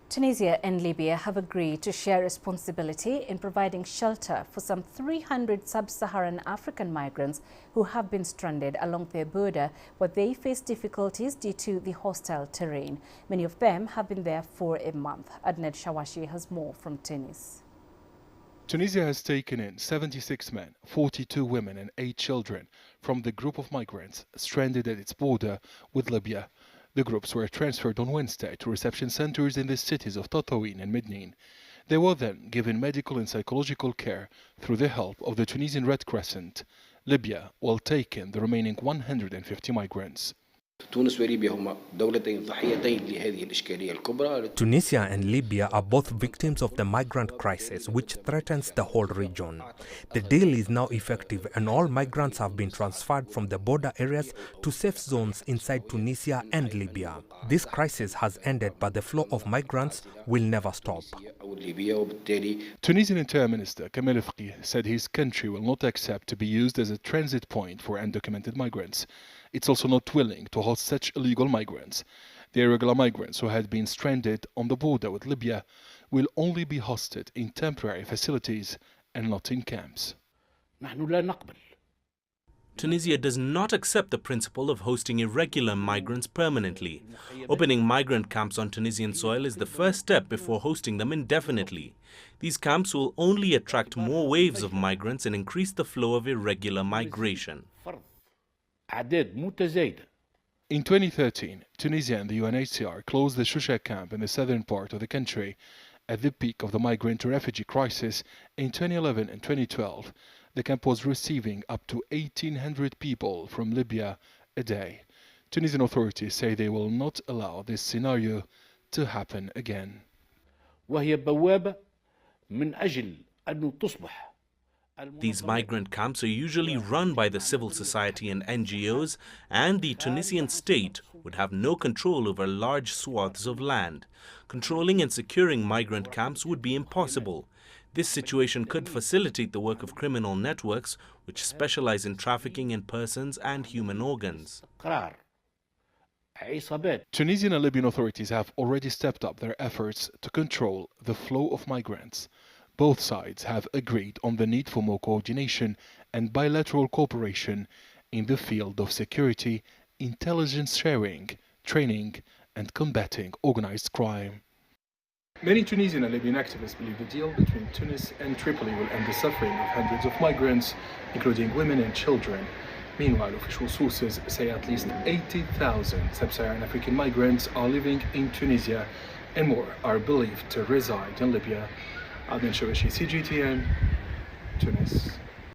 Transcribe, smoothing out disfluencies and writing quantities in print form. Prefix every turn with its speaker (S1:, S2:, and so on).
S1: Tunisia and Libya have agreed to share responsibility in providing shelter for some 300 sub-Saharan African migrants who have been stranded along their border, where they face difficulties due to the hostile terrain. Many of them have been there for a month. Adned Shawashi has more from Tunis.
S2: Tunisia has taken in 76 men, 42 women and 8 children from the group of migrants stranded at its border with Libya. The groups were transferred on Wednesday to reception centers in the cities of Tataouine and Mednin. They were then given medical and psychological care through the help of the Tunisian Red Crescent. Libya will take in the remaining 150 migrants.
S3: Tunisia and Libya are both victims of the migrant crisis, which threatens the whole region. The deal is now effective and all migrants have been transferred from the border areas to safe zones inside Tunisia and Libya. This crisis has ended, but the flow of migrants will never stop.
S2: Tunisian Interior Minister Kamel Fqih said his country will not accept to be used as a transit point for undocumented migrants. It's also not willing to host such illegal migrants. The irregular migrants who had been stranded on the border with Libya will only be hosted in temporary facilities and not in camps.
S4: Tunisia does not accept the principle of hosting irregular migrants permanently. Opening migrant camps on Tunisian soil is the first step before hosting them indefinitely. These camps will only attract more waves of migrants and increase the flow of irregular migration.
S2: In 2013, Tunisia and the UNHCR closed the Shusha camp in the southern part of the country. At the peak of the migrant-refugee crisis in 2011 and 2012, the camp was receiving up to 1,800 people from Libya a day. Tunisian authorities say they will not allow this scenario to happen again.
S4: These migrant camps are usually run by the civil society and NGOs, and the Tunisian state would have no control over large swaths of land. Controlling and securing migrant camps would be impossible. This situation could facilitate the work of criminal networks which specialize in trafficking in persons and human organs.
S2: Tunisian and Libyan authorities have already stepped up their efforts to control the flow of migrants. Both sides have agreed on the need for more coordination and bilateral cooperation in the field of security, intelligence sharing, training, and combating organized crime. Many Tunisian and Libyan activists believe the deal between Tunis and Tripoli will end the suffering of hundreds of migrants, including women and children. Meanwhile, official sources say at least 80,000 sub-Saharan African migrants are living in Tunisia and more are believed to reside in Libya. Adned Shawashi, CGTN, Tunis.